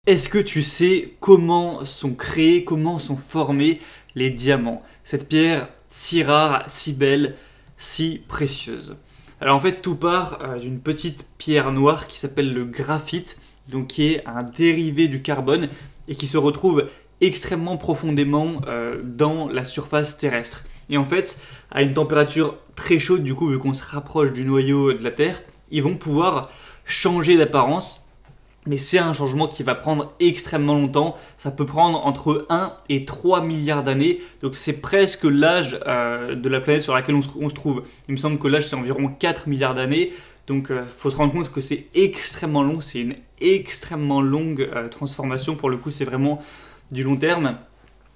Est-ce que tu sais comment sont créés, comment sont formés les diamants? Cette pierre si rare, si belle, si précieuse. Alors en fait, tout part d'une petite pierre noire qui s'appelle le graphite, donc qui est un dérivé du carbone et qui se retrouve extrêmement profondément dans la surface terrestre. Et en fait, à une température très chaude, du coup, vu qu'on se rapproche du noyau de la Terre, ils vont pouvoir changer d'apparence. Mais c'est un changement qui va prendre extrêmement longtemps. Ça peut prendre entre 1 et 3 milliards d'années. Donc c'est presque l'âge de la planète sur laquelle on se trouve. Il me semble que l'âge c'est environ 4 milliards d'années. Donc il faut se rendre compte que c'est extrêmement long. C'est une extrêmement longue transformation. Pour le coup, c'est vraiment du long terme.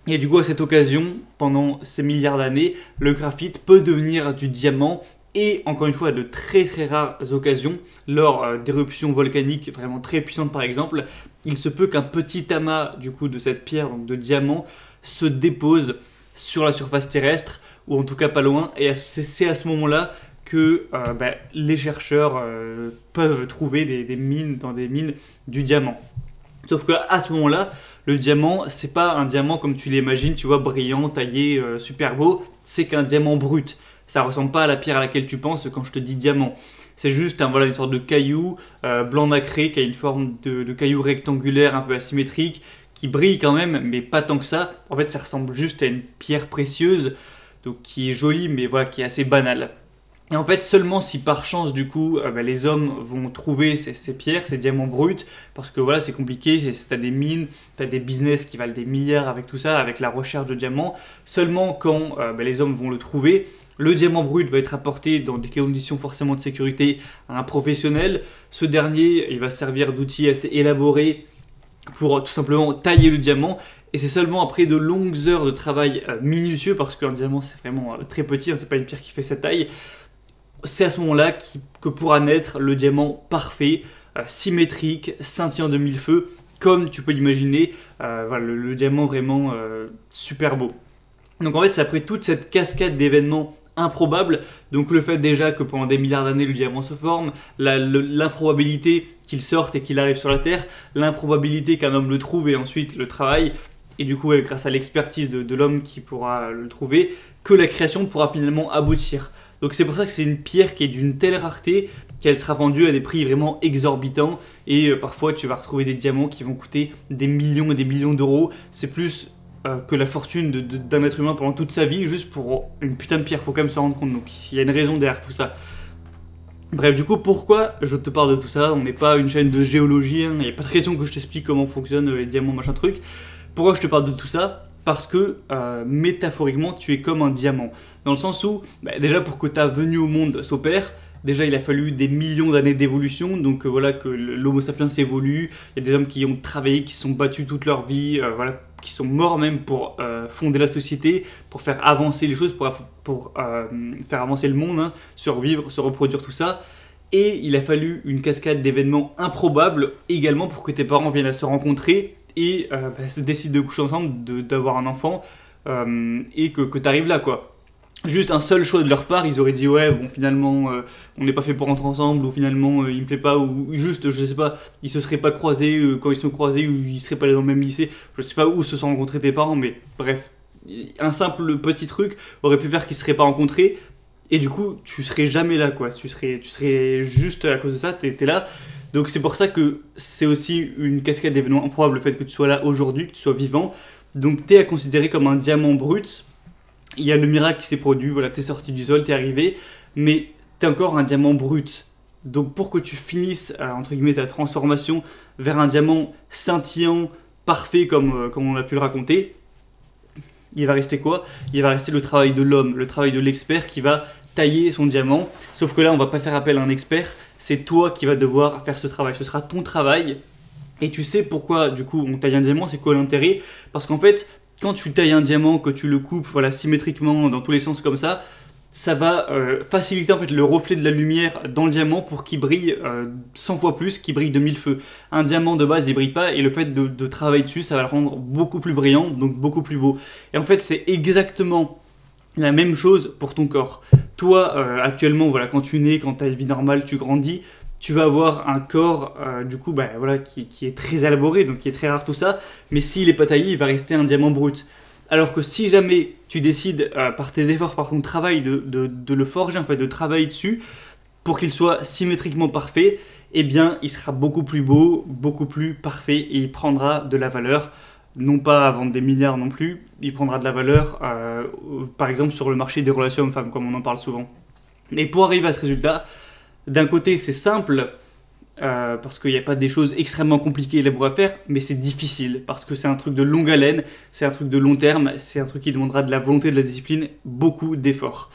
Et du coup, à cette occasion, pendant ces milliards d'années, le graphite peut devenir du diamant. Et encore une fois, à de très très rares occasions, lors d'éruptions volcaniques vraiment très puissantes par exemple, il se peut qu'un petit amas du coup de cette pierre, donc de diamant, se dépose sur la surface terrestre, ou en tout cas pas loin, et c'est à ce moment-là que les chercheurs peuvent trouver des mines dans des mines du diamant. Sauf qu'à ce moment-là, le diamant, c'est pas un diamant comme tu l'imagines, tu vois, brillant, taillé, super beau, c'est qu'un diamant brut. Ça ressemble pas à la pierre à laquelle tu penses quand je te dis diamant. C'est juste une sorte de caillou blanc nacré qui a une forme de caillou rectangulaire un peu asymétrique, qui brille quand même, mais pas tant que ça. En fait, ça ressemble juste à une pierre précieuse, donc qui est jolie, mais voilà, qui est assez banale. Et en fait, seulement si par chance, du coup, les hommes vont trouver ces pierres, ces diamants bruts, parce que voilà, c'est compliqué, t'as des mines, t'as des business qui valent des milliards avec tout ça, avec la recherche de diamants, seulement quand les hommes vont le trouver, le diamant brut va être apporté dans des conditions forcément de sécurité à un professionnel. Ce dernier, il va servir d'outil assez élaboré pour tout simplement tailler le diamant. Et c'est seulement après de longues heures de travail minutieux, parce qu'un diamant c'est vraiment très petit, c'est pas une pierre qui fait cette taille, c'est à ce moment-là que pourra naître le diamant parfait, symétrique, scintillant de mille feux, comme tu peux l'imaginer, le diamant vraiment super beau. Donc en fait, c'est après toute cette cascade d'événements improbables, donc le fait déjà que pendant des milliards d'années le diamant se forme, l'improbabilité qu'il sorte et qu'il arrive sur la Terre, l'improbabilité qu'un homme le trouve et ensuite le travaille, et du coup grâce à l'expertise de l'homme qui pourra le trouver, que la création pourra finalement aboutir. Donc c'est pour ça que c'est une pierre qui est d'une telle rareté qu'elle sera vendue à des prix vraiment exorbitants, et parfois tu vas retrouver des diamants qui vont coûter des millions et des millions d'euros. C'est plus que la fortune d'un être humain pendant toute sa vie, juste pour une putain de pierre, faut quand même se rendre compte. Donc il y a une raison derrière tout ça. Bref, du coup, pourquoi je te parle de tout ça? On n'est pas une chaîne de géologie, il n'y a pas de raison que je t'explique comment fonctionnent les diamants, machin truc. Pourquoi je te parle de tout ça? Parce que métaphoriquement, tu es comme un diamant. Dans le sens où, déjà pour que ta venue au monde s'opère, déjà il a fallu des millions d'années d'évolution, donc voilà que l'homo sapiens évolue, il y a des hommes qui ont travaillé, qui se sont battus toute leur vie, qui sont morts même pour fonder la société, pour faire avancer les choses, pour faire avancer le monde, survivre, se reproduire, tout ça. Et il a fallu une cascade d'événements improbables également pour que tes parents viennent à se rencontrer et se décident de coucher ensemble, d'avoir un enfant, et que tu arrives là, quoi. Juste un seul choix de leur part, ils auraient dit ouais bon finalement on n'est pas fait pour rentrer ensemble, ou finalement il me plaît pas, ou juste je sais pas, ils se seraient pas croisés quand ils se sont croisés, ou ils seraient pas allés dans le même lycée, je sais pas où se sont rencontrés tes parents, mais bref, un simple petit truc aurait pu faire qu'ils se seraient pas rencontrés, et du coup tu serais jamais là, quoi, tu serais juste à cause de ça, t'es là. Donc c'est pour ça que c'est aussi une cascade d'événements improbables, le fait que tu sois là aujourd'hui, que tu sois vivant. Donc t'es à considérer comme un diamant brut. Il y a le miracle qui s'est produit, voilà, t'es sorti du sol, t'es arrivé, mais t'es encore un diamant brut. Donc pour que tu finisses, entre guillemets, ta transformation vers un diamant scintillant, parfait comme on a pu le raconter, il va rester quoi? Il va rester le travail de l'homme, le travail de l'expert qui va tailler son diamant. Sauf que là, on va pas faire appel à un expert, c'est toi qui vas devoir faire ce travail. Ce sera ton travail. Et tu sais pourquoi, du coup, on taille un diamant, c'est quoi l'intérêt? Parce qu'en fait, quand tu tailles un diamant, que tu le coupes symétriquement dans tous les sens comme ça va faciliter en fait le reflet de la lumière dans le diamant pour qu'il brille 100 fois plus, qu'il brille de 1000 feux. Un diamant de base il brille pas, et le fait de travailler dessus, ça va le rendre beaucoup plus brillant, donc beaucoup plus beau. Et en fait c'est exactement la même chose pour ton corps. Toi actuellement, voilà, quand tu nais, quand tu as une vie normale, tu grandis, tu vas avoir un corps du coup voilà, qui est très élaboré, donc qui est très rare tout ça, mais s'il n'est pas taillé, il va rester un diamant brut. Alors que si jamais tu décides par tes efforts, par ton travail de le forger, en fait, de travailler dessus pour qu'il soit symétriquement parfait, eh bien il sera beaucoup plus beau, beaucoup plus parfait et il prendra de la valeur. Non pas à vendre des milliards non plus, il prendra de la valeur par exemple sur le marché des relations hommes-femmes comme on en parle souvent. Et pour arriver à ce résultat, d'un côté, c'est simple, parce qu'il n'y a pas des choses extrêmement compliquées et élaborées à faire, mais c'est difficile, parce que c'est un truc de longue haleine, c'est un truc de long terme, c'est un truc qui demandera de la volonté, de la discipline, beaucoup d'efforts.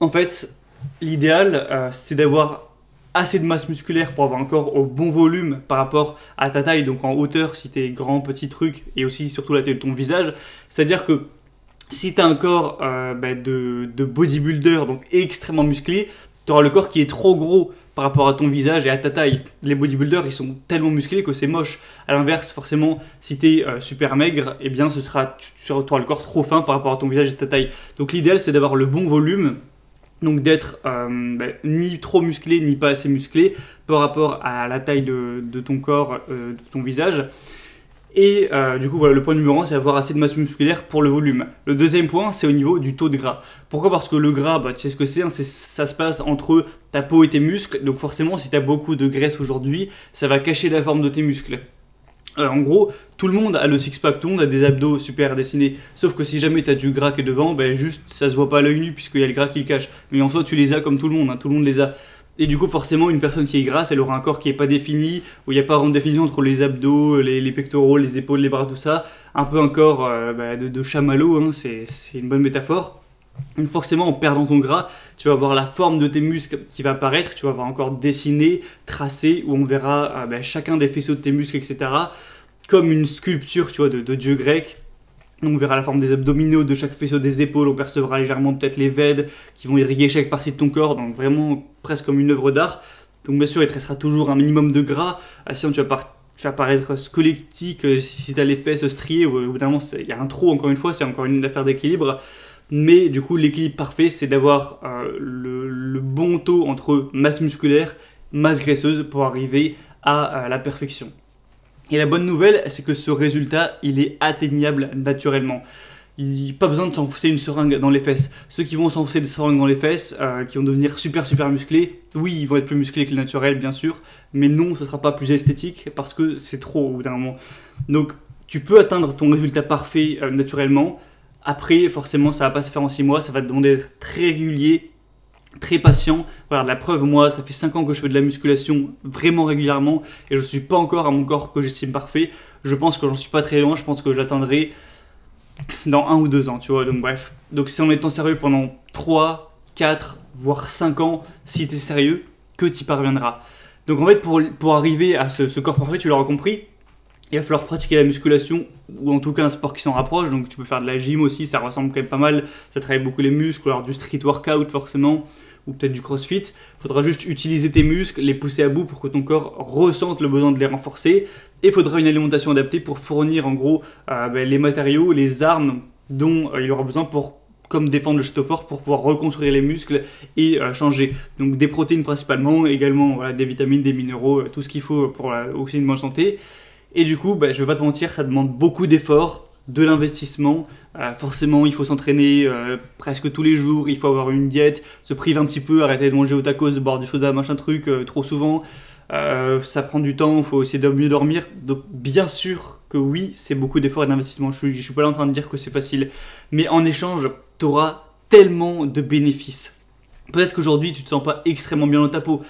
En fait, l'idéal, c'est d'avoir assez de masse musculaire pour avoir un corps au bon volume par rapport à ta taille, donc en hauteur, si t'es grand, petit truc, et aussi surtout la taille de ton visage. C'est-à-dire que si tu as un corps de bodybuilder, donc extrêmement musclé, tu auras le corps qui est trop gros par rapport à ton visage et à ta taille. Les bodybuilders, ils sont tellement musclés que c'est moche. À l'inverse, forcément, si tu es super maigre, eh bien, tu auras le corps trop fin par rapport à ton visage et ta taille. Donc l'idéal, c'est d'avoir le bon volume, donc d'être ni trop musclé, ni pas assez musclé par rapport à la taille de ton corps, de ton visage. Et du coup, voilà, le point numéro 1, c'est avoir assez de masse musculaire pour le volume. Le deuxième point, c'est au niveau du taux de gras. Pourquoi ? Parce que le gras, tu sais ce que c'est, hein, ça se passe entre ta peau et tes muscles. Donc forcément, si tu as beaucoup de graisse aujourd'hui, ça va cacher la forme de tes muscles. En gros, tout le monde a le six-pack, tout le monde a des abdos super dessinés. Sauf que si jamais tu as du gras qui est devant, juste ça se voit pas à l'œil nu puisqu'il y a le gras qui le cache. Mais en soi, tu les as comme tout le monde, hein, tout le monde les a. Et du coup, forcément, une personne qui est grasse, elle aura un corps qui n'est pas défini, où il n'y a pas vraiment de définition entre les abdos, les pectoraux, les épaules, les bras, tout ça. Un peu un corps de chamallow, hein, c'est une bonne métaphore. Donc forcément, en perdant ton gras, tu vas avoir la forme de tes muscles qui va apparaître, tu vas avoir un corps dessiné, tracé, où on verra chacun des faisceaux de tes muscles, etc. Comme une sculpture, tu vois, de dieu grec. On verra la forme des abdominaux, de chaque faisceau des épaules, on percevra légèrement peut-être les vèdes qui vont irriguer chaque partie de ton corps, donc vraiment presque comme une œuvre d'art. Donc bien sûr, il te restera toujours un minimum de gras, sinon tu vas paraître squelettique si tu as les fesses striées, au bout d'un moment il y a un trou, encore une fois, c'est encore une affaire d'équilibre. Mais du coup, l'équilibre parfait, c'est d'avoir le bon taux entre masse musculaire, masse graisseuse pour arriver à la perfection. Et la bonne nouvelle, c'est que ce résultat, il est atteignable naturellement. Il n'y a pas besoin de s'enfoncer une seringue dans les fesses. Ceux qui vont s'enfoncer des seringues dans les fesses, qui vont devenir super musclés, oui, ils vont être plus musclés que le naturel, bien sûr, mais non, ce ne sera pas plus esthétique parce que c'est trop au bout d'un moment. Donc, tu peux atteindre ton résultat parfait naturellement. Après, forcément, ça ne va pas se faire en 6 mois, ça va te demander d'être très régulier, très patient. Voilà, la preuve, moi, ça fait 5 ans que je fais de la musculation vraiment régulièrement et je ne suis pas encore à mon corps que j'estime parfait. Je pense que j'en suis pas très loin, je pense que je l'atteindrai dans 1 ou 2 ans, tu vois. Donc bref, donc c'est en étant sérieux pendant 3, 4, voire 5 ans, si tu es sérieux, que tu y parviendras. Donc en fait, pour arriver à ce corps parfait, tu l'auras compris, il va falloir pratiquer la musculation, ou en tout cas un sport qui s'en rapproche. Donc tu peux faire de la gym aussi, ça ressemble quand même pas mal, ça travaille beaucoup les muscles, alors du street workout forcément, ou peut-être du crossfit. Il faudra juste utiliser tes muscles, les pousser à bout pour que ton corps ressente le besoin de les renforcer. Et il faudra une alimentation adaptée pour fournir en gros les matériaux, les armes dont il aura besoin pour, comme défendre le château fort, pour pouvoir reconstruire les muscles et changer. Donc des protéines principalement, également voilà, des vitamines, des minéraux, tout ce qu'il faut pour aussi une bonne santé. Et du coup, je vais pas te mentir, ça demande beaucoup d'efforts, de l'investissement. Forcément, il faut s'entraîner presque tous les jours, il faut avoir une diète, se priver un petit peu, arrêter de manger au tacos, de boire du soda, machin truc, trop souvent. Ça prend du temps, il faut essayer de mieux dormir. Donc bien sûr que oui, c'est beaucoup d'efforts et d'investissement. Je suis pas là en train de dire que c'est facile. Mais en échange, tu auras tellement de bénéfices. Peut-être qu'aujourd'hui, tu te sens pas extrêmement bien dans ta peau.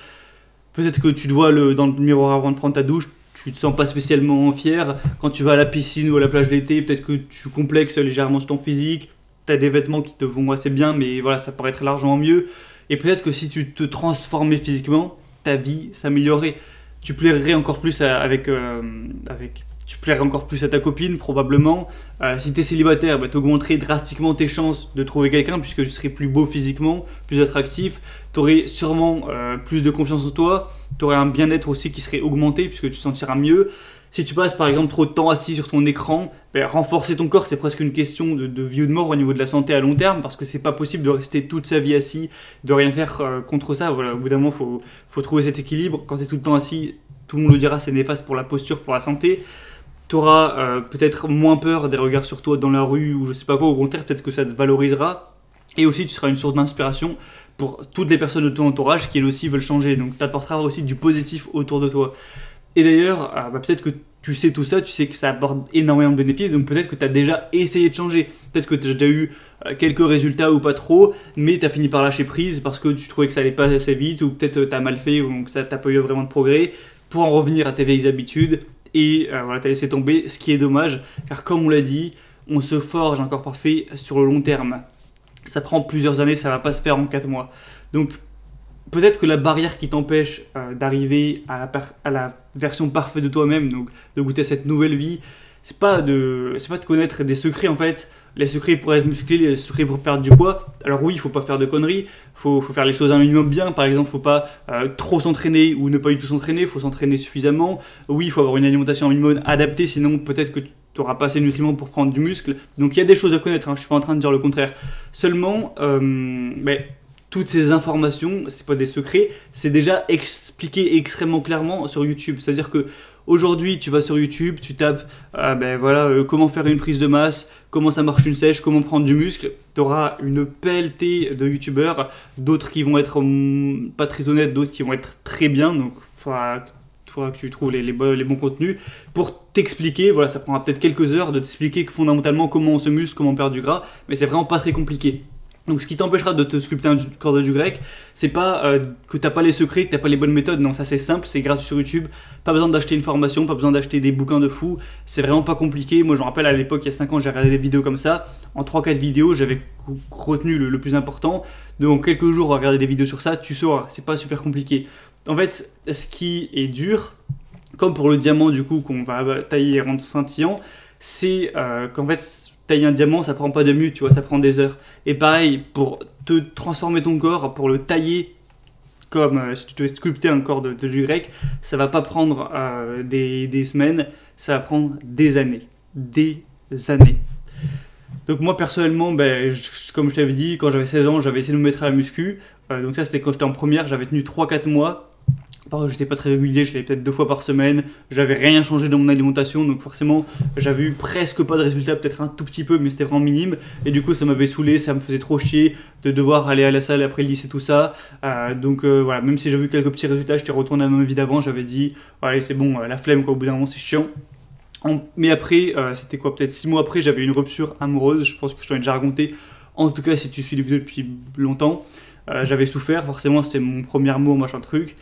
Peut-être que tu te vois dans le miroir avant de prendre ta douche, tu te sens pas spécialement fier. Quand tu vas à la piscine ou à la plage l'été, peut-être que tu complexes légèrement sur ton physique. Tu as des vêtements qui te vont assez bien, mais voilà, ça paraît très largement mieux. Et peut-être que si tu te transformais physiquement, ta vie s'améliorerait. Tu plairais encore plus tu plairais encore plus à ta copine probablement. Si tu es célibataire, tu augmenterais drastiquement tes chances de trouver quelqu'un puisque tu serais plus beau physiquement, plus attractif. Tu aurais sûrement plus de confiance en toi. Tu aurais un bien-être aussi qui serait augmenté puisque tu te sentiras mieux. Si tu passes par exemple trop de temps assis sur ton écran, ben, renforcer ton corps, c'est presque une question de vie ou de mort au niveau de la santé à long terme, parce que c'est pas possible de rester toute sa vie assis, de rien faire contre ça. Voilà, au bout d'un moment, faut trouver cet équilibre. Quand tu es tout le temps assis, tout le monde le dira, c'est néfaste pour la posture, pour la santé. Tu auras peut-être moins peur des regards sur toi dans la rue ou je sais pas quoi, au contraire, peut-être que ça te valorisera. Et aussi, tu seras une source d'inspiration pour toutes les personnes de ton entourage qui elles aussi veulent changer. Donc, tu apporteras aussi du positif autour de toi. Et d'ailleurs, peut-être que tu sais tout ça, tu sais que ça apporte énormément de bénéfices, donc peut-être que tu as déjà essayé de changer. Peut-être que tu as déjà eu quelques résultats ou pas trop, mais tu as fini par lâcher prise parce que tu trouvais que ça allait pas assez vite, ou peut-être tu as mal fait, ou donc ça t'a pas eu vraiment de progrès, pour en revenir à tes vieilles habitudes, et voilà, tu as laissé tomber, ce qui est dommage, car comme on l'a dit, on se forge un corps parfait sur le long terme. Ça prend plusieurs années, ça va pas se faire en 4 mois. Donc, peut-être que la barrière qui t'empêche d'arriver à la version parfaite de toi-même, donc de goûter à cette nouvelle vie, c'est pas de connaître des secrets en fait. Les secrets pour être musclé, les secrets pour perdre du poids. Alors oui, il faut pas faire de conneries, faut faire les choses un minimum bien. Par exemple, faut pas trop s'entraîner ou ne pas du tout s'entraîner, faut s'entraîner suffisamment. Oui, il faut avoir une alimentation un minimum adaptée, sinon peut-être que tu n'auras pas assez de nutriments pour prendre du muscle. Donc il y a des choses à connaître, hein, je suis pas en train de dire le contraire. Seulement, toutes ces informations, c'est pas des secrets, c'est déjà expliqué extrêmement clairement sur YouTube. C'est-à-dire que aujourd'hui, tu vas sur YouTube, tu tapes comment faire une prise de masse, comment ça marche une sèche, comment prendre du muscle. Tu auras une pelletée de youtubeurs, d'autres qui vont être pas très honnêtes, d'autres qui vont être très bien. Donc il faudra que tu trouves les bons contenus pour t'expliquer. Voilà, ça prendra peut-être quelques heures de t'expliquer fondamentalement comment on se muscle, comment on perd du gras, mais c'est vraiment pas très compliqué. Donc ce qui t'empêchera de te sculpter un corps de du grec, c'est pas que t'as pas les secrets, que t'as pas les bonnes méthodes. Non, ça c'est simple, c'est gratuit sur YouTube. Pas besoin d'acheter une formation, pas besoin d'acheter des bouquins de fou. C'est vraiment pas compliqué. Moi je me rappelle à l'époque, il y a 5 ans, j'ai regardé des vidéos comme ça. En 3-4 vidéos, j'avais retenu le plus important. Donc quelques jours, regarder des vidéos sur ça, tu sauras, c'est pas super compliqué. En fait, ce qui est dur, comme pour le diamant du coup qu'on va tailler et rendre scintillant, c'est qu'en fait tailler un diamant, ça prend pas 2 minutes, tu vois, ça prend des heures. Et pareil, pour te transformer ton corps, pour le tailler comme si tu devais sculpter un corps de du grec, ça va pas prendre des semaines, ça va prendre des années. Des années. Donc moi personnellement, comme je t'avais dit, quand j'avais 16 ans, j'avais essayé de me mettre à la muscu. Donc ça c'était quand j'étais en première, j'avais tenu 3-4 mois. Par contre, j'étais pas très régulier, j'allais peut-être 2 fois par semaine, j'avais rien changé dans mon alimentation, donc forcément j'avais eu presque pas de résultats, peut-être un tout petit peu, mais c'était vraiment minime. Et du coup ça m'avait saoulé, ça me faisait trop chier de devoir aller à la salle après le lycée, tout ça. Voilà, même si j'avais eu quelques petits résultats, j'étais retourné à ma vie d'avant, j'avais dit allez c'est bon, la flemme quoi, au bout d'un moment c'est chiant. Mais après, c'était quoi, peut-être 6 mois après, j'avais une rupture amoureuse, je pense que je t'en ai déjà raconté, en tout cas si tu suis les vidéos depuis longtemps. J'avais souffert, forcément c'était mon premier amour, machin truc.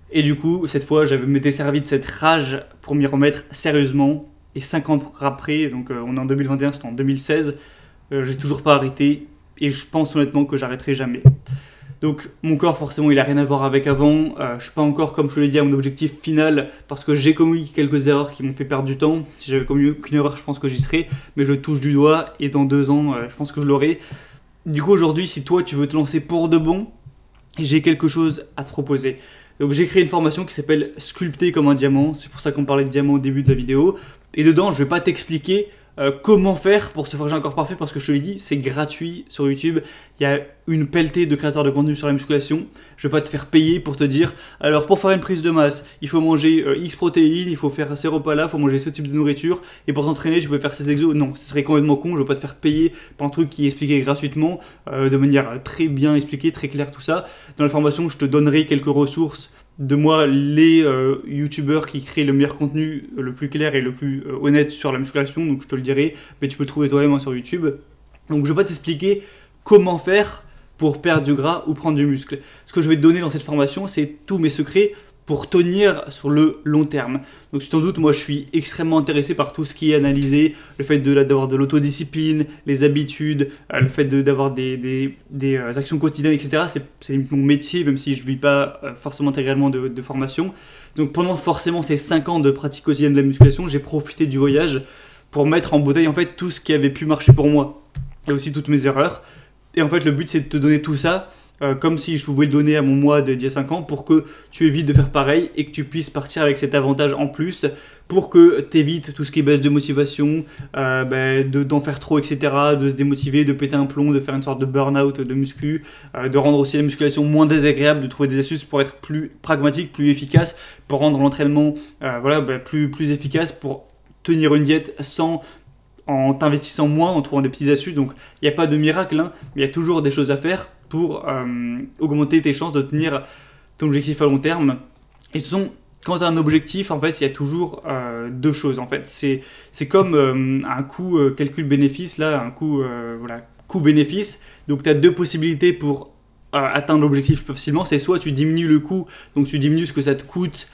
Et du coup, cette fois, j'avais m'étais servi de cette rage pour m'y remettre sérieusement. Et 5 ans après, donc on est en 2021, c'était en 2016, j'ai toujours pas arrêté. Et je pense honnêtement que j'arrêterai jamais. Donc mon corps, forcément, il a rien à voir avec avant. Je suis pas encore, comme je te l'ai dit, à mon objectif final parce que j'ai commis quelques erreurs qui m'ont fait perdre du temps. Si j'avais commis aucune erreur, je pense que j'y serais. Mais je touche du doigt et dans 2 ans, je pense que je l'aurai. Du coup, aujourd'hui, si toi, tu veux te lancer pour de bon, j'ai quelque chose à te proposer. Donc j'ai créé une formation qui s'appelle Sculpter comme un diamant, c'est pour ça qu'on parlait de diamant au début de la vidéo. Et dedans, je vais pas t'expliquer comment faire pour se forger un corps parfait parce que je te l'ai dit, c'est gratuit sur YouTube. Il y a une pelletée de créateurs de contenu sur la musculation. Je vais pas te faire payer pour te dire, alors pour faire une prise de masse, il faut manger X protéines, il faut faire ces repas-là, il faut manger ce type de nourriture. Et pour s'entraîner, je peux faire ces exos. Non, ce serait complètement con, je vais pas te faire payer pour un truc qui est expliqué gratuitement, de manière très bien expliquée, très claire, tout ça. Dans la formation, je te donnerai quelques ressources de moi, les youtubeurs qui créent le meilleur contenu, le plus clair et le plus honnête sur la musculation, donc je te le dirai, mais tu peux le trouver toi-même sur YouTube. Donc je vais pas t'expliquer comment faire pour perdre du gras ou prendre du muscle. Ce que je vais te donner dans cette formation, c'est tous mes secrets pour tenir sur le long terme. Donc si tu t'en doutes, moi je suis extrêmement intéressé par tout ce qui est analysé, le fait d'avoir de l'autodiscipline, les habitudes, le fait d'avoir des actions quotidiennes, etc. C'est mon métier, même si je ne vis pas forcément intégralement de formation. Donc pendant forcément ces 5 ans de pratique quotidienne de la musculation, j'ai profité du voyage pour mettre en bouteille en fait tout ce qui avait pu marcher pour moi et aussi toutes mes erreurs. Et en fait le but c'est de te donner tout ça comme si je pouvais le donner à mon moi d'il y a 5 ans pour que tu évites de faire pareil et que tu puisses partir avec cet avantage en plus pour que tu évites tout ce qui est baisse de motivation, d'en faire trop, etc., de se démotiver, de péter un plomb, de faire une sorte de burn-out de muscu, de rendre aussi la musculation moins désagréable, de trouver des astuces pour être plus pragmatique, plus efficace, pour rendre l'entraînement plus efficace, pour tenir une diète en t'investissant moins, en trouvant des petites astuces. Donc il n'y a pas de miracle, hein, mais il y a toujours des choses à faire pour augmenter tes chances de tenir ton objectif à long terme. Et quand tu as un objectif, en fait, il y a toujours deux choses. En fait, c'est comme un coût calcul-bénéfice, là, un coût coût-bénéfice. Donc tu as deux possibilités pour atteindre l'objectif plus facilement. C'est soit tu diminues le coût, donc tu diminues ce que ça te coûte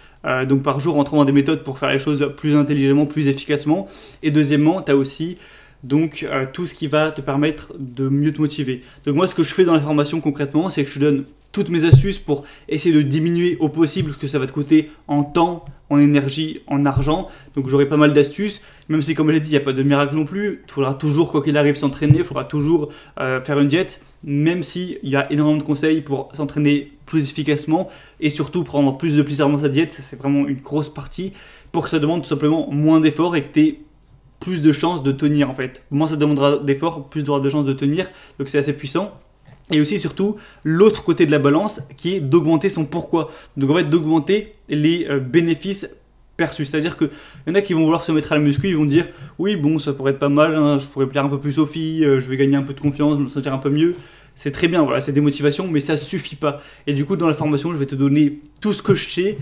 donc par jour en trouvant des méthodes pour faire les choses plus intelligemment, plus efficacement. Et deuxièmement, tu as aussi donc tout ce qui va te permettre de mieux te motiver. Donc moi, ce que je fais dans la formation concrètement, c'est que je te donne toutes mes astuces pour essayer de diminuer au possible ce que ça va te coûter en temps, en énergie, en argent. Donc j'aurai pas mal d'astuces, même si comme je l'ai dit, il n'y a pas de miracle non plus. Il faudra toujours, quoi qu'il arrive, s'entraîner, il faudra toujours faire une diète, même s'il y a énormément de conseils pour s'entraîner plus efficacement et surtout prendre plus de plaisir dans sa diète. Ça, c'est vraiment une grosse partie pour que ça demande tout simplement moins d'efforts et que tu aies plus de chances de tenir en fait. Moins ça demandera d'efforts, plus tu auras de chances de tenir, donc c'est assez puissant. Et aussi surtout l'autre côté de la balance qui est d'augmenter son pourquoi. Donc en fait d'augmenter les bénéfices perçus. C'est-à-dire qu'il y en a qui vont vouloir se mettre à la muscu, ils vont dire oui bon ça pourrait être pas mal, hein, je pourrais plaire un peu plus aux filles, je vais gagner un peu de confiance, me sentir un peu mieux. C'est très bien, voilà, c'est des motivations, mais ça suffit pas. Et du coup, dans la formation, je vais te donner tout ce que je sais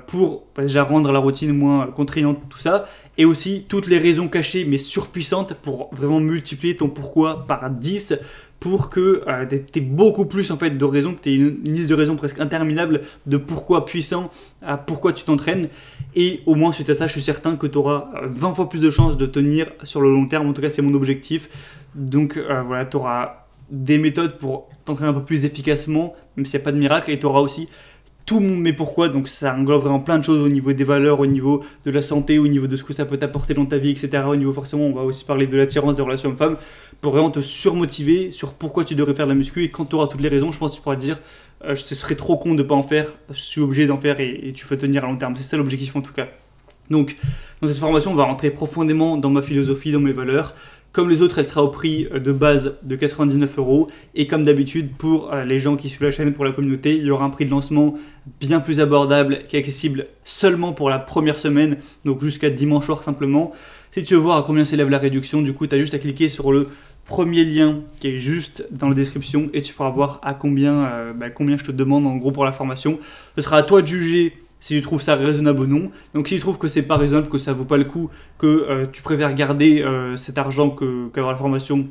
pour déjà rendre la routine moins contraignante, tout ça, et aussi toutes les raisons cachées, mais surpuissantes, pour vraiment multiplier ton pourquoi par 10, pour que tu aies beaucoup plus en fait, de raisons, que tu aies une liste de raisons presque interminable de pourquoi puissant, à pourquoi tu t'entraînes. Et au moins, suite à ça, je suis certain que tu auras 20 fois plus de chances de tenir sur le long terme. En tout cas, c'est mon objectif. Donc voilà, tu auras des méthodes pour t'entraîner un peu plus efficacement, même s'il n'y a pas de miracle, et tu auras aussi tout mes pourquoi, donc ça englobe vraiment plein de choses au niveau des valeurs, au niveau de la santé, au niveau de ce que ça peut t'apporter dans ta vie, etc. Au niveau forcément, on va aussi parler de l'attirance des relations hommes-femmes, pour vraiment te surmotiver sur pourquoi tu devrais faire de la muscu, et quand tu auras toutes les raisons, je pense que tu pourras te dire ce serait trop con de ne pas en faire, je suis obligé d'en faire et tu peux tenir à long terme. C'est ça l'objectif en tout cas. Donc dans cette formation, on va rentrer profondément dans ma philosophie, dans mes valeurs. Comme les autres, elle sera au prix de base de 99 €. Et comme d'habitude, pour les gens qui suivent la chaîne, pour la communauté, il y aura un prix de lancement bien plus abordable, qui est accessible seulement pour la première semaine, donc jusqu'à dimanche soir simplement. Si tu veux voir à combien s'élève la réduction, du coup, tu as juste à cliquer sur le premier lien qui est juste dans la description et tu pourras voir à combien je te demande en gros pour la formation. Ce sera à toi de juger si tu trouves ça raisonnable ou non. Donc si tu trouves que c'est pas raisonnable, que ça vaut pas le coup, que tu préfères garder cet argent qu'avoir la formation,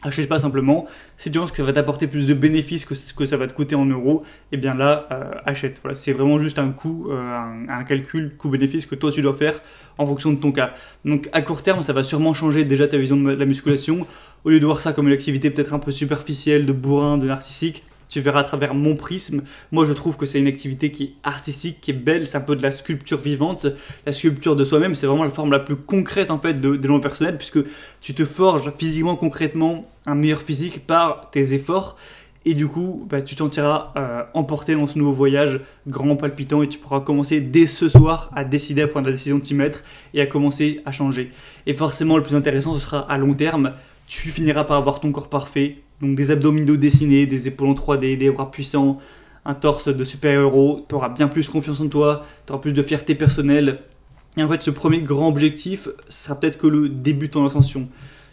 achète pas simplement. Si tu penses que ça va t'apporter plus de bénéfices que ce que ça va te coûter en euros, et bien là, achète. Voilà, c'est vraiment juste un coût, un calcul coût-bénéfice que toi tu dois faire en fonction de ton cas. Donc à court terme, ça va sûrement changer déjà ta vision de la musculation. Au lieu de voir ça comme une activité peut-être un peu superficielle, de bourrin, de narcissique, tu verras à travers mon prisme. Moi, je trouve que c'est une activité qui est artistique, qui est belle. C'est un peu de la sculpture vivante. La sculpture de soi-même, c'est vraiment la forme la plus concrète en fait de développement personnel, puisque tu te forges physiquement, concrètement, un meilleur physique par tes efforts. Et du coup, tu t'en tireras emporté dans ce nouveau voyage grand, palpitant, et tu pourras commencer dès ce soir à décider, à prendre la décision de t'y mettre et à commencer à changer. Et forcément, le plus intéressant, ce sera à long terme. Tu finiras par avoir ton corps parfait. Donc des abdominaux dessinés, des épaules en 3D, des bras puissants, un torse de super-héros, tu auras bien plus confiance en toi, tu auras plus de fierté personnelle. Et en fait, ce premier grand objectif, ce sera peut-être que le début de ton ascension.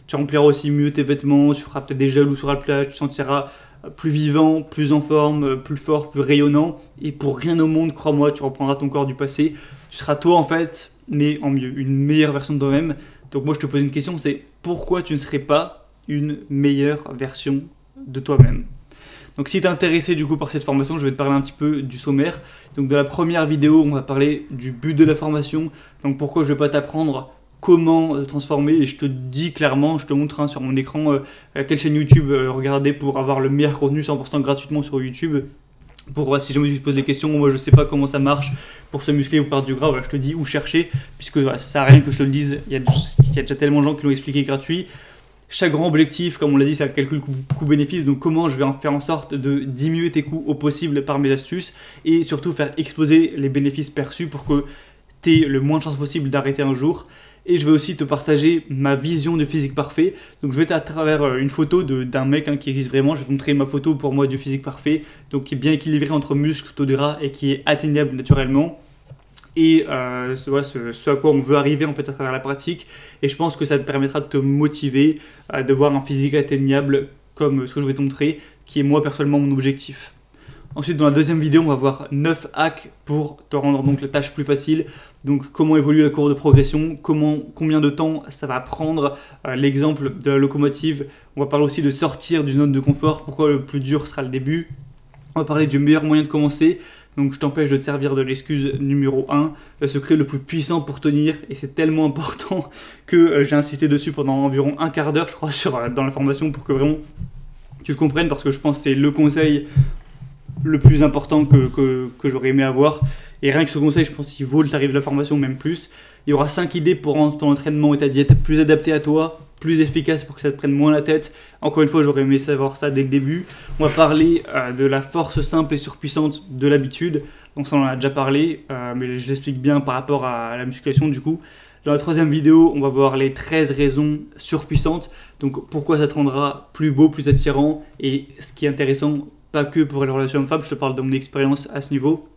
Tu rempliras aussi mieux tes vêtements, tu feras peut-être des jaloux sur la plage, tu te sentiras plus vivant, plus en forme, plus fort, plus rayonnant. Et pour rien au monde, crois-moi, tu reprendras ton corps du passé. Tu seras toi en fait, mais en mieux, une meilleure version de toi-même. Donc moi, je te pose une question, c'est pourquoi tu ne serais pas une meilleure version de toi-même. Donc si tu es intéressé du coup par cette formation, je vais te parler un petit peu du sommaire. Donc dans la première vidéo, on va parler du but de la formation. Donc pourquoi je ne vais pas t'apprendre comment transformer, et je te dis clairement, je te montre sur mon écran quelle chaîne YouTube regarder pour avoir le meilleur contenu 100% gratuitement sur YouTube. Pour si jamais tu te poses des questions, moi je sais pas comment ça marche pour se muscler ou perdre du gras, voilà, je te dis où chercher, puisque ça sert à rien que je te le dise, il y a déjà tellement de gens qui l'ont expliqué gratuit. Chaque grand objectif, comme on l'a dit, c'est un calcul coût-bénéfice, donc comment je vais en faire en sorte de diminuer tes coûts au possible par mes astuces et surtout faire exploser les bénéfices perçus pour que tu aies le moins de chances possible d'arrêter un jour. Et je vais aussi te partager ma vision du physique parfait. Donc je vais être à travers une photo d'un mec qui existe vraiment. Je vais te montrer ma photo pour moi du physique parfait, donc qui est bien équilibré entre muscles, taux de gras et qui est atteignable naturellement. Et ce à quoi on veut arriver en fait à travers la pratique. Et je pense que ça te permettra de te motiver de voir un physique atteignable comme ce que je vais te montrer, qui est moi personnellement mon objectif. Ensuite, dans la deuxième vidéo, on va voir 9 hacks pour te rendre donc la tâche plus facile. Donc comment évolue la courbe de progression, combien de temps ça va prendre, l'exemple de la locomotive. On va parler aussi de sortir d'une zone de confort, pourquoi le plus dur sera le début. On va parler du meilleur moyen de commencer. Donc je t'empêche de te servir de l'excuse numéro 1, le secret le plus puissant pour tenir, et c'est tellement important que j'ai insisté dessus pendant environ un quart d'heure, je crois, dans la formation, pour que vraiment tu le comprennes, parce que je pense que c'est le conseil le plus important que j'aurais aimé avoir. Et rien que ce conseil, je pense qu'il vaut le tarif de la formation, même plus. Il y aura 5 idées pour rendre ton entraînement et ta diète plus adaptés à toi, plus efficace pour que ça te prenne moins la tête. Encore une fois, j'aurais aimé savoir ça dès le début. On va parler de la force simple et surpuissante de l'habitude. Donc ça, on en a déjà parlé, mais je l'explique bien par rapport à la musculation du coup. Dans la troisième vidéo, on va voir les 13 raisons surpuissantes. Donc pourquoi ça te rendra plus beau, plus attirant. Et ce qui est intéressant, pas que pour les relations hommes-femmes, je te parle de mon expérience à ce niveau.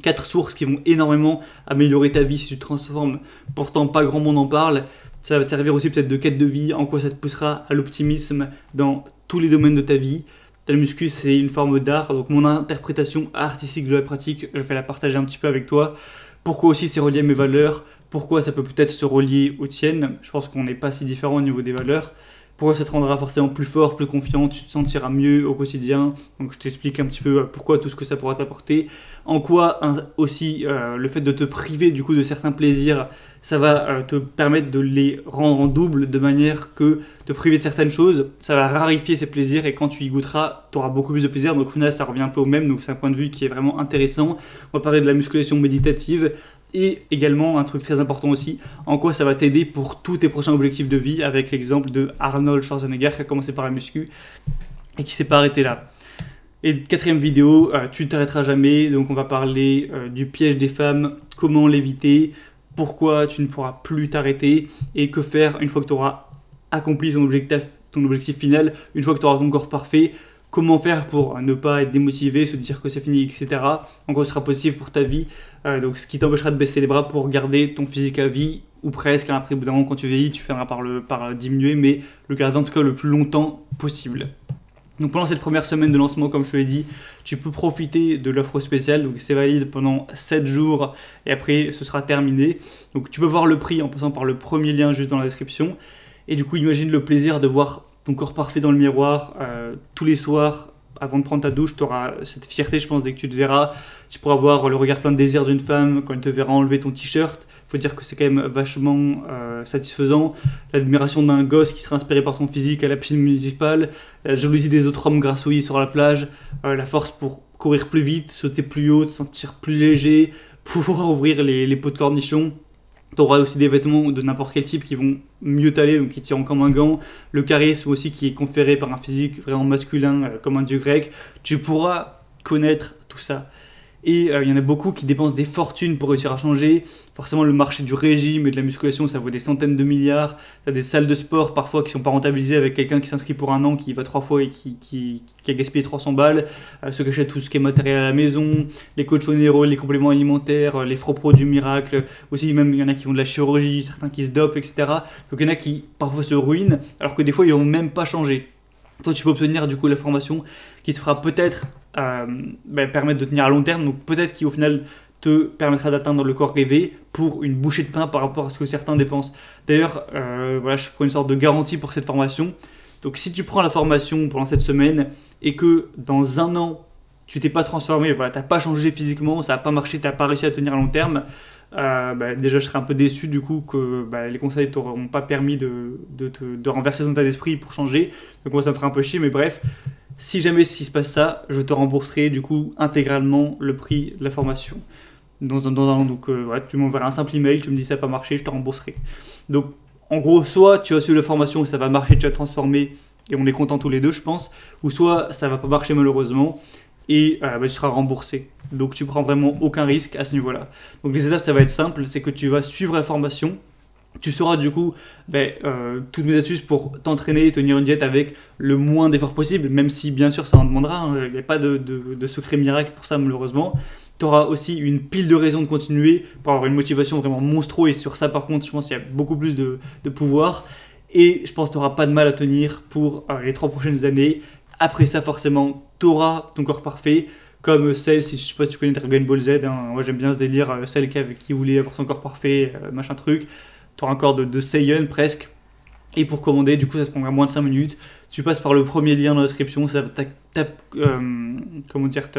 4 sources qui vont énormément améliorer ta vie si tu te transformes. Pourtant, pas grand monde en parle. Ça va te servir aussi peut-être de quête de vie, en quoi ça te poussera à l'optimisme dans tous les domaines de ta vie. La muscu, c'est une forme d'art, donc mon interprétation artistique de la pratique, je vais la partager un petit peu avec toi. Pourquoi aussi c'est relié à mes valeurs, pourquoi ça peut peut-être se relier aux tiennes. Je pense qu'on n'est pas si différents au niveau des valeurs. Pourquoi ça te rendra forcément plus fort, plus confiant, tu te sentiras mieux au quotidien. Donc je t'explique un petit peu pourquoi tout ce que ça pourra t'apporter. En quoi aussi le fait de te priver du coup de certains plaisirs, ça va te permettre de les rendre en double, de manière que te priver de certaines choses, ça va rarifier ces plaisirs et quand tu y goûteras, tu auras beaucoup plus de plaisir. Donc au final, ça revient un peu au même, donc c'est un point de vue qui est vraiment intéressant. On va parler de la musculation méditative. Et également, un truc très important aussi, en quoi ça va t'aider pour tous tes prochains objectifs de vie, avec l'exemple de Arnold Schwarzenegger qui a commencé par la muscu et qui s'est pas arrêté là. Et quatrième vidéo, tu ne t'arrêteras jamais, donc on va parler du piège des femmes, comment l'éviter, pourquoi tu ne pourras plus t'arrêter et que faire une fois que tu auras accompli ton objectif final, une fois que tu auras ton corps parfait. Comment faire pour ne pas être démotivé, se dire que c'est fini, etc. En quoi ce sera possible pour ta vie. Donc ce qui t'empêchera de baisser les bras pour garder ton physique à vie, ou presque. Après, au bout d'un moment, quand tu vieillis, tu finiras par diminuer, mais le garder en tout cas le plus longtemps possible. Donc pendant cette première semaine de lancement, comme je te l'ai dit, tu peux profiter de l'offre spéciale. Donc c'est valide pendant 7 jours et après ce sera terminé. Donc tu peux voir le prix en passant par le premier lien juste dans la description. Et du coup, imagine le plaisir de voir ton corps parfait dans le miroir tous les soirs avant de prendre ta douche. Tu auras cette fierté, je pense, dès que tu te verras. Tu pourras voir le regard plein de désir d'une femme quand elle te verra enlever ton t-shirt. Il faut dire que c'est quand même vachement satisfaisant. L'admiration d'un gosse qui sera inspiré par ton physique à la piscine municipale. La jalousie des autres hommes grassouillis sur la plage. La force pour courir plus vite, sauter plus haut, te sentir plus léger, pouvoir ouvrir les pots de cornichons. Tu auras aussi des vêtements de n'importe quel type qui vont mieux t'aller, donc qui tirent comme un gant. Le charisme aussi qui est conféré par un physique vraiment masculin, comme un dieu grec. Tu pourras connaître tout ça. Et il y en a beaucoup qui dépensent des fortunes pour réussir à changer. Forcément, le marché du régime et de la musculation, ça vaut des centaines de milliards. Tu as des salles de sport parfois qui ne sont pas rentabilisées avec quelqu'un qui s'inscrit pour un an, qui y va 3 fois et qui a gaspillé 300 balles. Ceux qui achètent tout ce qui est matériel à la maison, les coachs onéreux, les compléments alimentaires, les faux produits miracles. Aussi, même il y en a qui font de la chirurgie, certains qui se dopent, etc. Donc il y en a qui parfois se ruinent, alors que des fois, ils n'ont même pas changé. Toi, tu peux obtenir du coup la formation qui te fera peut-être permettre de tenir à long terme, donc peut-être qui au final te permettra d'atteindre le corps rêvé pour une bouchée de pain par rapport à ce que certains dépensent. D'ailleurs, voilà, je prends une sorte de garantie pour cette formation. Donc si tu prends la formation pendant cette semaine et que dans un an, tu t'es pas transformé, voilà, tu n'as pas changé physiquement, ça n'a pas marché, tu n'as pas réussi à tenir à long terme, déjà je serais un peu déçu du coup que les conseils ne t'auront pas permis de renverser ton état d'esprit pour changer. Donc moi ça me ferait un peu chier, mais bref. Si jamais s'il se passe ça, je te rembourserai du coup intégralement le prix de la formation. Donc tu m'enverras un simple email, tu me dis ça n'a pas marché, je te rembourserai. Donc en gros, soit tu as suivi la formation et ça va marcher, tu vas te transformer et on est content tous les deux, je pense, ou soit ça va pas marcher malheureusement et tu seras remboursé. Donc tu prends vraiment aucun risque à ce niveau-là. Donc les étapes, ça va être simple, c'est que tu vas suivre la formation. Tu sauras du coup toutes mes astuces pour t'entraîner et tenir une diète avec le moins d'efforts possible, même si bien sûr ça en demandera, hein. Il n'y a pas de secret miracle pour ça malheureusement. Tu auras aussi une pile de raisons de continuer pour avoir une motivation vraiment monstrueuse et sur ça par contre je pense qu'il y a beaucoup plus de pouvoir et je pense que tu n'auras pas de mal à tenir pour les 3 prochaines années. Après ça forcément tu auras ton corps parfait comme celle, si je sais pas si tu connais Dragon Ball Z, hein. Moi j'aime bien ce délire, celle qui voulait avoir son corps parfait, machin truc. Tu auras un corps de Saiyan presque. Et pour commander, du coup, ça se prendra moins de 5 minutes. Tu passes par le premier lien dans la description, ça va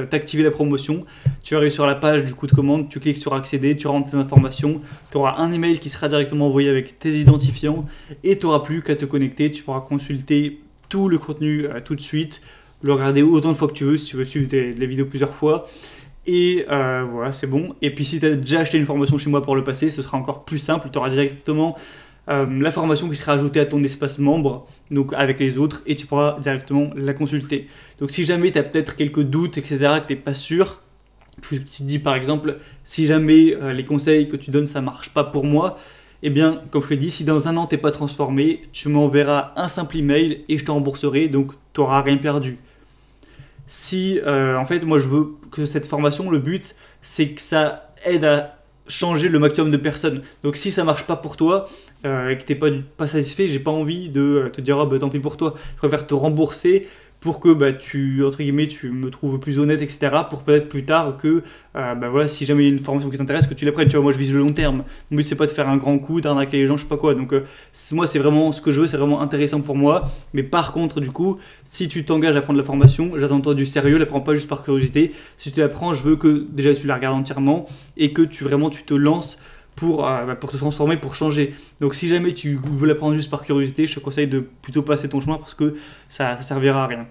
t'activer la promotion. Tu arrives sur la page du coup de commande, tu cliques sur accéder, tu rentres tes informations. Tu auras un email qui sera directement envoyé avec tes identifiants et tu n'auras plus qu'à te connecter. Tu pourras consulter tout le contenu tout de suite, le regarder autant de fois que tu veux si tu veux suivre les vidéos plusieurs fois. Et voilà, c'est bon. Et puis si tu as déjà acheté une formation chez moi pour le passé, ce sera encore plus simple. Tu auras directement la formation qui sera ajoutée à ton espace membre, donc avec les autres, et tu pourras directement la consulter. Donc si jamais tu as peut-être quelques doutes, etc., que tu n'es pas sûr, tu te dis par exemple, si jamais les conseils que tu donnes, ça ne marche pas pour moi, eh bien, comme je te l'ai dit, si dans un an tu n'es pas transformé, tu m'enverras un simple email et je te rembourserai, donc tu n'auras rien perdu. Si en fait moi je veux que cette formation, le but c'est que ça aide à changer le maximum de personnes. Donc si ça marche pas pour toi et que t'es pas satisfait, j'ai pas envie de te dire tant pis pour toi. Je préfère te rembourser pour que tu entre guillemets tu me trouves plus honnête, etc. Pour peut-être plus tard que voilà, si jamais il y a une formation qui t'intéresse, que tu la prennes. Tu vois, moi je vise le long terme. Mon but c'est pas de faire un grand coup, d'arnaquer les gens, je sais pas quoi. Donc moi c'est vraiment ce que je veux, c'est vraiment intéressant pour moi. Mais par contre du coup, si tu t'engages à prendre la formation, j'attends de toi du sérieux, la prends pas juste par curiosité. Si tu la prends, je veux que déjà tu la regardes entièrement et que tu te lances pour te transformer, pour changer. Donc si jamais tu veux la prendre juste par curiosité, je te conseille de plutôt passer ton chemin parce que ça servira à rien.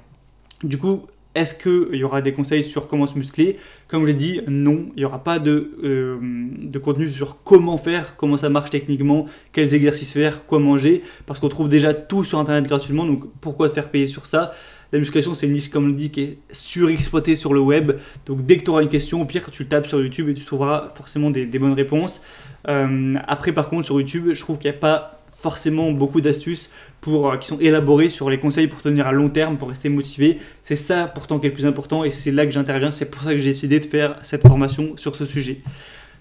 Du coup, est-ce qu'il y aura des conseils sur comment se muscler? Comme je l'ai dit, non, il n'y aura pas de contenu sur comment faire, comment ça marche techniquement, quels exercices faire, quoi manger, parce qu'on trouve déjà tout sur internet gratuitement, donc pourquoi se faire payer sur ça? La musculation, c'est une niche, comme on le dit, qui est surexploitée sur le web. Donc, dès que tu auras une question, au pire, tu tapes sur YouTube et tu trouveras forcément des bonnes réponses. Après, par contre, sur YouTube, je trouve qu'il n'y a pas forcément beaucoup d'astuces qui sont élaborées sur les conseils pour tenir à long terme, pour rester motivé. C'est ça pourtant qui est le plus important et c'est là que j'interviens. C'est pour ça que j'ai décidé de faire cette formation sur ce sujet.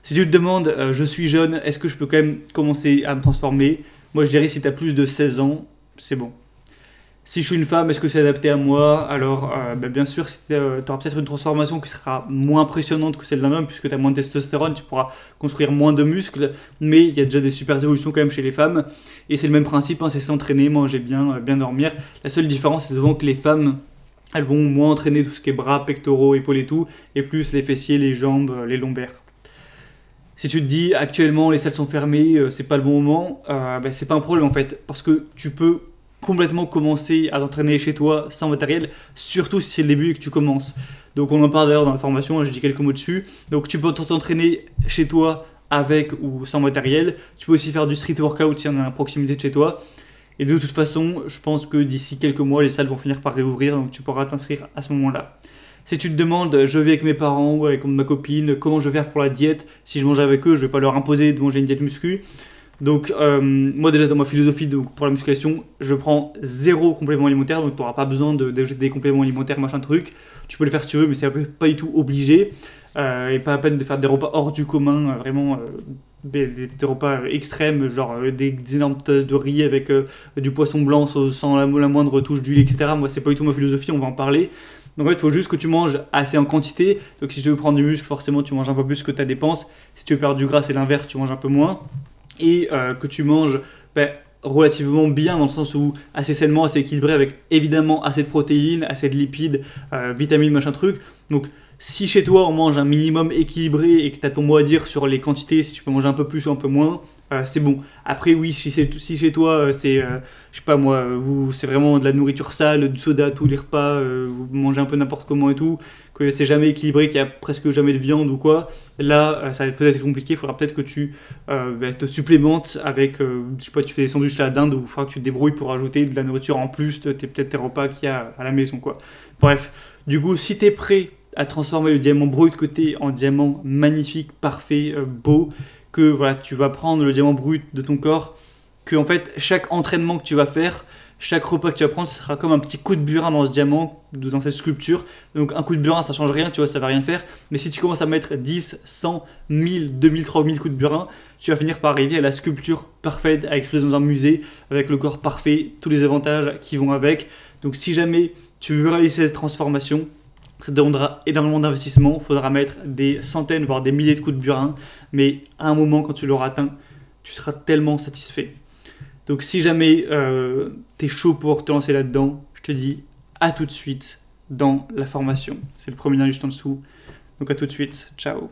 Si tu te demandes, je suis jeune, est-ce que je peux quand même commencer à me transformer? Moi, je dirais si tu as plus de 16 ans, c'est bon. Si je suis une femme, est-ce que c'est adapté à moi? Alors, bien sûr, tu auras peut-être une transformation qui sera moins impressionnante que celle d'un homme, puisque tu as moins de testostérone, tu pourras construire moins de muscles, mais il y a déjà des super évolutions quand même chez les femmes. Et c'est le même principe, hein, c'est s'entraîner, manger bien, bien dormir. La seule différence, c'est souvent que les femmes, elles vont moins entraîner tout ce qui est bras, pectoraux, épaules et tout, et plus les fessiers, les jambes, les lombaires. Si tu te dis actuellement les salles sont fermées, c'est pas le bon moment, c'est pas un problème en fait, parce que tu peux complètement commencer à t'entraîner chez toi sans matériel, surtout si c'est le début et que tu commences. Donc on en parle d'ailleurs dans la formation, je dis quelques mots dessus. Donc tu peux t'entraîner chez toi avec ou sans matériel. Tu peux aussi faire du street workout si on a à proximité de chez toi. Et de toute façon, je pense que d'ici quelques mois, les salles vont finir par réouvrir, donc tu pourras t'inscrire à ce moment-là. Si tu te demandes, je vais avec mes parents ou avec ma copine, comment je vais faire pour la diète? Si je mange avec eux, je vais pas leur imposer de manger une diète muscu. Donc moi déjà dans ma philosophie pour la musculation, je prends 0 complément alimentaire, donc tu n'auras pas besoin d'ajouter des compléments alimentaires, machin truc. Tu peux le faire si tu veux, mais c'est pas du tout obligé. Et pas la peine de faire des repas hors du commun, vraiment des repas extrêmes, genre des énormes tasses de riz avec du poisson blanc sans la moindre touche d'huile, etc. Moi c'est pas du tout ma philosophie, on va en parler. Donc en fait, il faut juste que tu manges assez en quantité. Donc si tu veux prendre du muscle, forcément tu manges un peu plus que ta dépense. Si tu veux perdre du gras, c'est l'inverse, tu manges un peu moins. Et que tu manges relativement bien dans le sens où assez sainement, assez équilibré avec évidemment assez de protéines, assez de lipides, vitamines, machin truc. Donc si chez toi on mange un minimum équilibré et que tu as ton mot à dire sur les quantités, si tu peux manger un peu plus ou un peu moins, c'est bon. Après oui, si chez toi c'est, je sais pas moi, c'est vraiment de la nourriture sale, du soda, tous les repas, vous mangez un peu n'importe comment et tout, que c'est jamais équilibré, qu'il y a presque jamais de viande ou quoi, là ça va peut-être être compliqué, il faudra peut-être que tu te supplémentes avec, je sais pas, tu fais des sandwichs à la dinde, ou il faudra que tu te débrouilles pour ajouter de la nourriture en plus de peut-être tes repas qu'il y a à la maison, quoi. Bref, du coup, si t'es prêt à transformer le diamant brut que t'es en diamant magnifique, parfait, beau, que voilà, tu vas prendre le diamant brut de ton corps, que en fait chaque entraînement que tu vas faire, chaque repas que tu vas prendre, ce sera comme un petit coup de burin dans ce diamant, dans cette sculpture. Donc un coup de burin, ça change rien, tu vois, ça va rien faire. Mais si tu commences à mettre 10, 100, 1000, 2000, 3000 coups de burin, tu vas finir par arriver à la sculpture parfaite à exposer dans un musée, avec le corps parfait, tous les avantages qui vont avec. Donc si jamais tu veux réaliser cette transformation, ça demandera énormément d'investissement, il faudra mettre des centaines, voire des milliers de coups de burin, mais à un moment, quand tu l'auras atteint, tu seras tellement satisfait. Donc si jamais tu es chaud pour te lancer là-dedans, je te dis à tout de suite dans la formation. C'est le premier lien juste en dessous. Donc à tout de suite, ciao.